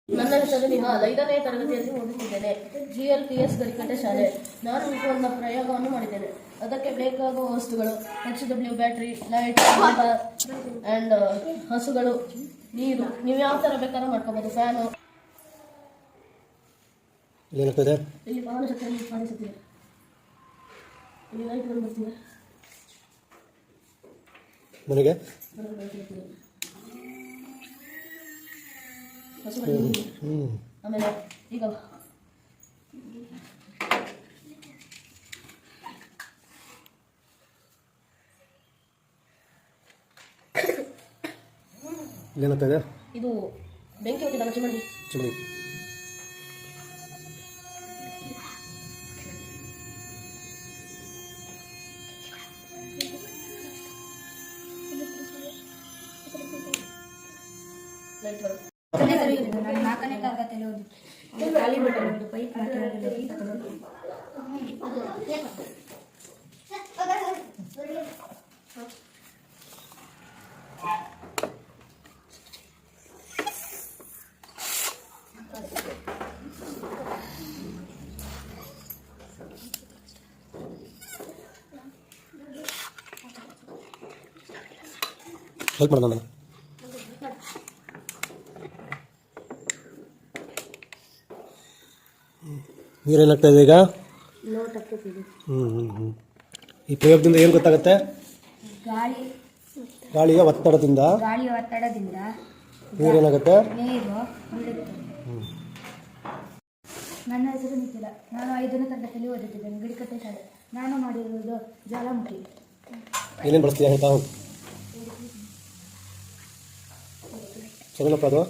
ನನ್ನ ಹೆಸರು ನಿಹಾಲ್. 5ನೇ ತರಗತಿಯಲ್ಲಿ ಓದುತ್ತಿದ್ದೇನೆ. GLPS ಗರಿಕಟ್ಟೆ ಶಾಲೆ. ನಾನು ಒಂದು ಪ್ರಯೋಗವನ್ನು ಮಾಡಿದ್ದೇನೆ. ಅದಕ್ಕೆ ಬೇಕಾಗುವ ವಸ್ತುಗಳು HW ಬ್ಯಾಟ್ರಿ, ಲೈಟ್, ಆ್ಯಂಡ್ ಹಸುಗಳು, ನೀರು. ನೀವು ಯಾವ ಥರ ಬೇಕಾದ್ರೂ ಮಾಡ್ಕೋಬೋದು. ಫ್ಯಾನು. ಇಲ್ಲಿ ಪವನ ಶಕ್ತಿಯಲ್ಲಿ ಕಾಣಿಸುತ್ತಿದೆ. ಇಲ್ಲಿ ಲೈಟ್ ಬರ್ತಿದೆ. ಮನೆಗೆ ಆಮೇಲೆ ಈಗ ಏನಾಗ್ತದೆ? ಇದು ಬೆಂಕಿ ಹೊತ್ತಿದಾಗ ಚಿಮಣಿ. ಲೈಟ್ ಬರುತ್ತೆ. 4ನೇ ತರಗತಿಯಲ್ಲಿ ಓದಿ ಖಾಲಿ ಬಟನ್ ಒಂದು ಪೈಪ್ ಹೆಲ್ಪ್ ಮಾಡೋಣ. ನೀರೇನಾಗ್ತಾ ಇದೆ ಈಗ? ಈ ಪ್ರಯೋಗದಿಂದ ಏನು ಗೊತ್ತಾಗುತ್ತೆ? ಗಾಳಿಯ ಒತ್ತಡದಿಂದ ನೀರೇನಾಗುತ್ತೆ? ನೀರು ಬಿಡುತ್ತೆ. ನನ್ನ ಹೆಸರು ನಿಖಿಲ. ನಾನು 5ನೇ ತರಗತಿಯಲ್ಲಿ ಓದುತ್ತಿದ್ದೇನೆ. ಗಡಿಕಟ್ಟೆ ಶಾಲೆ. ನಾನು ಮಾಡಿರುವುದು ಜ್ವಾಲಾಮುಖಿ. ಏನೇನು ಬಳಸ್ತೀಯ ಹೇಳ್ತಾ? ಸರಿನಪ್ಪ ಅದು?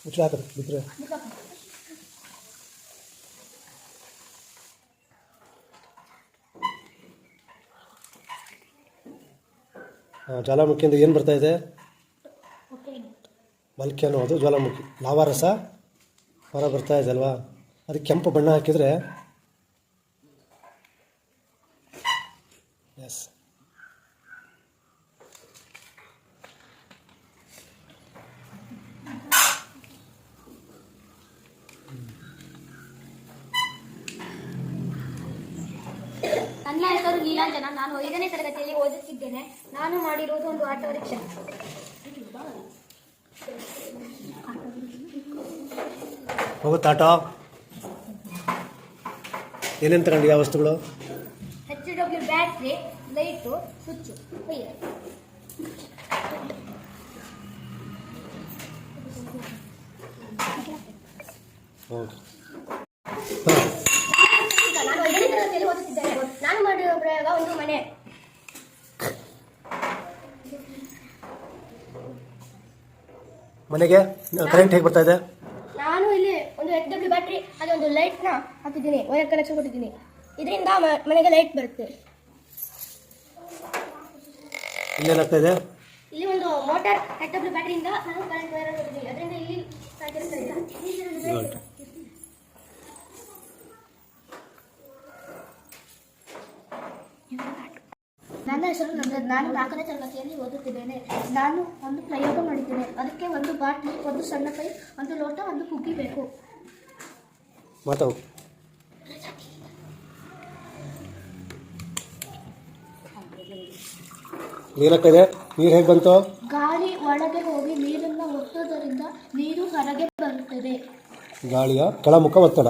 ಮುಚ್ಚಳ ಹಾಕೋದು ಬಿಟ್ಟರೆ ಜ್ವಾಲಾಮುಖಿಯಿಂದ ಏನು ಬರ್ತಾ ಇದೆ? ಮಲ್ಕಿ ಅನ್ನೋದು ಜ್ವಾಲಾಮುಖಿ. ಲಾವಾರಸ ಹೊರ ಬರ್ತಾ ಇದೆ ಅಲ್ವಾ? ಅದಕ್ಕೆ ಕೆಂಪು ಬಣ್ಣ ಹಾಕಿದರೆ ಎಸ್. ನನ್ನ ಹೆಸರು ನೀಲಾಂಜನ. ನಾನು 5ನೇ ತರಗತಿಯಲ್ಲಿ ಓದುತ್ತಿದ್ದೇನೆ. ನಾನು ಮಾಡಿರುವುದು ಒಂದು ಆಟೋ ರಿಕ್ಷಾ. ಹೋಗುತ್ತೆ ಆಟೋ. ಏನೇನು ತಗೊಂಡು ಯಾವ ವಸ್ತುಗಳು? HW battery, light, switch. ನಾನು 5ನೇ ತರಗತಿಯಲ್ಲಿ ಓದುತ್ತಿದ್ದೇನೆ. ನಾನು ಮಾಡಿರುವ ಪ್ರಯೋಗ ಒಂದು ಮನೆ. ಮನೆಗೆ ಕರೆಂಟ್ ಹೇಗೆ ಬರ್ತಾ ಇದೆ? ನಾನು ಇಲ್ಲಿ ಒಂದು HW ಬ್ಯಾಟ್ರಿ ಹಾಗೆ ಒಂದು ಲೈಟ್ನ ಹಾಕಿದ್ದೀನಿ. ವೈರ್ ಕನೆಕ್ಷನ್ ಕೊಟ್ಟಿದ್ದೀನಿ. ಇದರಿಂದ ಮನೆಗೆ ಲೈಟ್ ಬರುತ್ತೆ. ಇಲ್ಲೇನಾಗ್ತಾ ಇದೆ? ಇಲ್ಲಿ ಒಂದು ಮೋಟಾರ್ HW ಬ್ಯಾಟ್ರಿಯಿಂದ ನಾನು ಕರೆಂಟ್ ವೈರ್ ಕೊಟ್ಟಿದ್ದೀನಿ. ಅದರಿಂದ ಇಲ್ಲಿ ನನ್ನ ಹೆಸರು ನಂದನ್. ನಾನು 4ನೇ ತರಗತಿಯಲ್ಲಿ ಓದುತ್ತಿದ್ದೇನೆ. ನಾನು ಒಂದು ಪ್ರಯೋಗ ಮಾಡಿದ್ದೇನೆ. ಅದಕ್ಕೆ ಒಂದು ಬಾಟ್ಲಿ, ಒಂದು ಸಣ್ಣ ಕೈ, ಒಂದು ಲೋಟ, ಒಂದು ಕುಗ್ಗಿ ಬೇಕು. ಮಾತಾವು ಏನಾಗ್ತಾ ಇದೆ? ನೀರು ಹೇಗೆ ಬಂತು? ಗಾಳಿ ಒಳಗೆ ಹೋಗಿ ನೀರನ್ನು ಒತ್ತುವುದರಿಂದ ನೀರು ಹೊರಗೆ ಬರುತ್ತದೆ. ಗಾಳಿಯ ಕೆಳಮುಖ ಒತ್ತಡ.